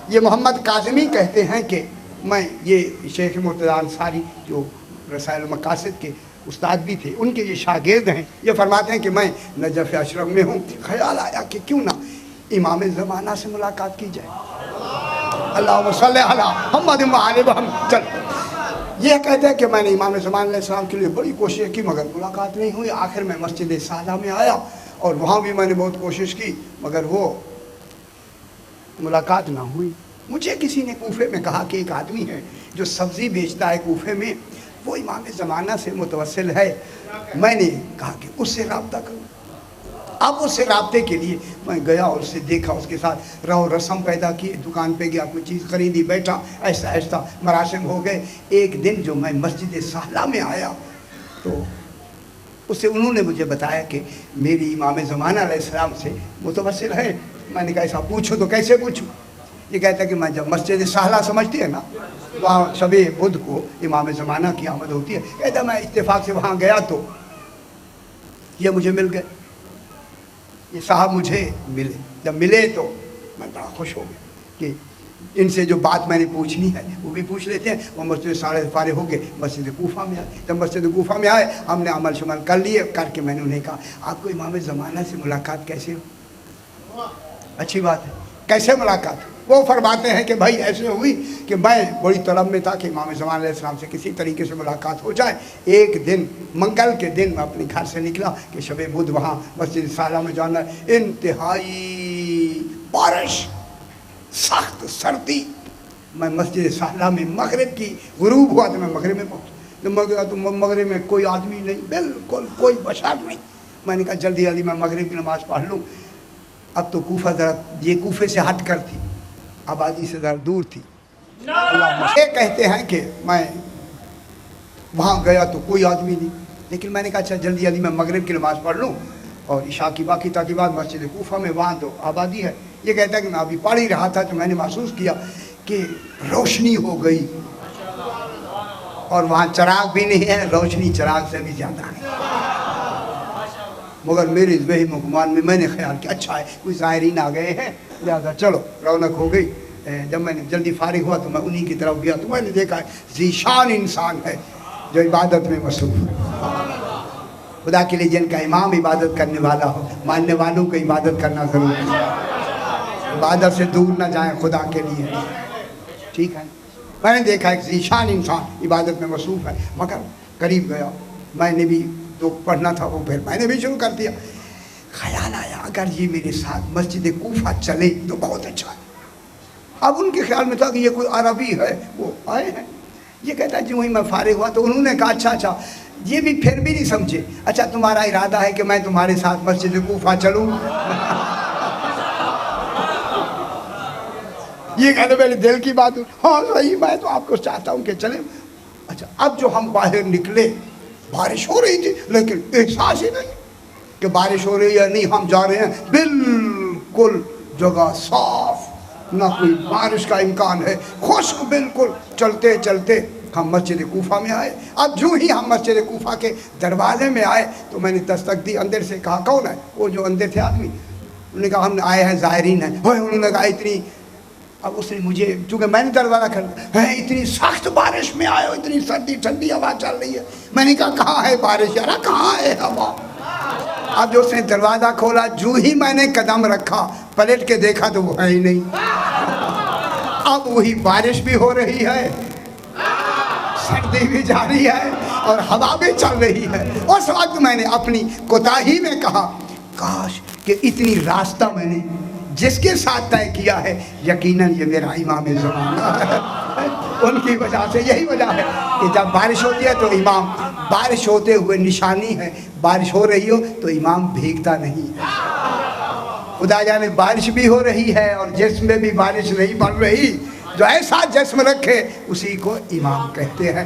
یہ محمد کاظمی کہتے ہیں کہ میں یہ شیخ مرتضیٰ انصاری جو رسائل مقاصد کے استاد بھی تھے، ان کے یہ شاگرد ہیں، یہ فرماتے ہیں کہ میں نجف اشرف میں ہوں، خیال آیا کہ کیوں نہ امام زمانہ سے ملاقات کی جائے۔ اللہم صلی علی محمد و آل محمد۔ چل یہ کہتے ہیں کہ میں نے امام زمانہ علیہ السلام کے لیے بڑی کوشش کی مگر ملاقات نہیں ہوئی۔ آخر میں مسجد صالح میں آیا اور وہاں بھی میں نے بہت کوشش کی مگر وہ ملاقات نہ ہوئی۔ مجھے کسی نے کوفے میں کہا کہ ایک آدمی ہے جو سبزی بیچتا ہے کوفے میں، وہ امام زمانہ سے متوسل ہے۔ میں نے کہا کہ اس سے رابطہ کروں۔ اب اس سے رابطے کے لیے میں گیا اور اسے دیکھا، اس کے ساتھ رہو رسم پیدا کی، دکان پہ گیا، کوئی چیز خریدی، بیٹھا، ایسا ایسا مراسم ہو گئے۔ ایک دن جو میں مسجد صالح میں آیا تو اسے انہوں نے مجھے بتایا کہ میری امام زمانہ علیہ السلام سے متوسل ہے۔ میں نے کہا ایسا پوچھو تو کیسے پوچھوں؟ یہ کہتا ہے کہ میں جب مسجد صالح سمجھتی ہے نا، وہاں شب بدھ کو امام زمانہ کی آمد ہوتی ہے، کہتا میں اتفاق سے وہاں گیا تو یہ مجھے مل گئے، یہ صاحب مجھے ملے۔ جب ملے تو میں بڑا خوش ہو گیا کہ ان سے جو بات میں نے پوچھنی ہے وہ بھی پوچھ لیتے ہیں۔ وہ مسجد صالح فارغ ہو گئے، مسجد کوفہ میں آئے۔ جب مسجد کوفہ میں آئے ہم نے عمل شمل کر لیے، کر کے میں نے انہیں کہا آپ کو امام زمانہ سے ملاقات کیسے ہو؟ اچھی بات ہے، کیسے ملاقات؟ وہ فرماتے ہیں کہ بھائی ایسے ہوئی کہ میں بڑی طلب میں تھا کہ امام زمانہ علیہ السلام سے کسی طریقے سے ملاقات ہو جائے۔ ایک دن منگل کے دن میں اپنے گھر سے نکلا کہ شب بدھ وہاں مسجد صالح میں جانا ہے، انتہائی بارش، سخت سردی۔ میں مسجد صالح میں مغرب کی غروب ہوا تو میں مغرب میں پہنچا۔ جب میں گیا تو مغرب میں کوئی آدمی نہیں، بالکل کوئی بشر نہیں۔ میں نے کہا جلدی جلدی میں مغرب کی نماز پڑھ لوں۔ اب تو کوفہ ذرا یہ کوفے سے ہٹ کر تھی، آبادی سے ذرا دور تھی۔ یہ کہتے ہیں کہ میں وہاں گیا تو کوئی آدمی نہیں، لیکن میں نے کہا اچھا جلدی جلدی میں مغرب کی نماز پڑھ لوں اور عشاء کی باقی تاکیبات مسجد کوفہ میں، وہاں تو آبادی ہے۔ یہ کہتا ہے کہ میں ابھی پڑھ ہی رہا تھا تو میں نے محسوس کیا کہ روشنی ہو گئی اور وہاں چراغ بھی نہیں ہے، روشنی چراغ سے بھی زیادہ ہے۔ مگر میرے ذہن و گمان میں نے خیال کیا اچھا ہے کوئی زائرین آ گئے ہیں، لہٰذا چلو رونق ہو گئی۔ جب میں نے جلدی فارغ ہوا تو میں انہی کی طرف گیا تو میں نے دیکھا ذیشان انسان ہے جو عبادت میں مصروف ہے۔ خدا کے لیے جن کا امام عبادت کرنے والا ہو، ماننے والوں کو عبادت کرنا ضروری ہے، عبادت سے دور نہ جائیں خدا کے لیے، ٹھیک ہے۔ میں نے دیکھا ایک ذیشان انسان عبادت میں مصروف ہے، مگر قریب گیا، میں نے بھی تو پڑھنا تھا وہ پھر میں نے بھی شروع کر دیا۔ خیال آیا اگر یہ میرے ساتھ مسجد کوفہ چلے تو بہت اچھا ہے۔ اب ان کے خیال میں تھا کہ یہ کوئی عربی ہے، وہ آئے ہیں۔ یہ کہتا ہے جو ہی میں فارغ ہوا تو انہوں نے کہا اچھا یہ بھی پھر بھی نہیں سمجھے، اچھا تمہارا ارادہ ہے کہ میں تمہارے ساتھ مسجد کوفہ چلوں؟ یہ کہتے میرے دل کی بات، ہاں صحیح، میں تو آپ کو چاہتا ہوں کہ چلیں۔ اچھا اب جو ہم باہر نکلے بارش ہو رہی تھی لیکن احساس ہی نہیں کہ بارش ہو رہی ہے، نہیں ہم جا رہے ہیں، بالکل جگہ صاف، نہ کوئی بارش کا امکان ہے، خشک بالکل۔ چلتے چلتے ہم مسجد کوفہ میں آئے۔ اب جو ہی ہم مسجد کوفہ کے دروازے میں آئے تو میں نے دستک دی، اندر سے کہا کون ہے؟ وہ جو اندر تھے آدمی، انہوں نے کہا ہم آئے ہیں زائرین ہیں۔ انہوں نے کہا اتنی، اب اس نے مجھے چونکہ میں نے دروازہ کھڑا ہے، اتنی سخت بارش میں آئے ہو، اتنی سردی ٹھنڈی ہوا چل رہی ہے۔ میں نے کہا کہاں ہے بارش یارا، کہاں ہے ہوا؟ اب جو اس نے دروازہ کھولا، جو ہی میں نے قدم رکھا پلٹ کے دیکھا تو وہ ہے ہی نہیں۔ اب وہی بارش بھی ہو رہی ہے، سردی بھی جاری ہے اور ہوا بھی چل رہی ہے۔ اس وقت میں نے اپنی کوتاہی میں کہا کاش کہ اتنی راستہ میں نے جس کے ساتھ طے کیا ہے یقیناً یہ میرا امام زمانہ ہے۔ ان کی وجہ سے یہی وجہ ہے کہ جب بارش ہوتی ہے تو امام، بارش ہوتے ہوئے نشانی ہے، بارش ہو رہی ہو تو امام بھیگتا نہیں ہے۔ خدا جانے بارش بھی ہو رہی ہے اور جسم میں بھی بارش نہیں پڑ رہی، جو ایسا جسم رکھے اسی کو امام کہتے ہیں۔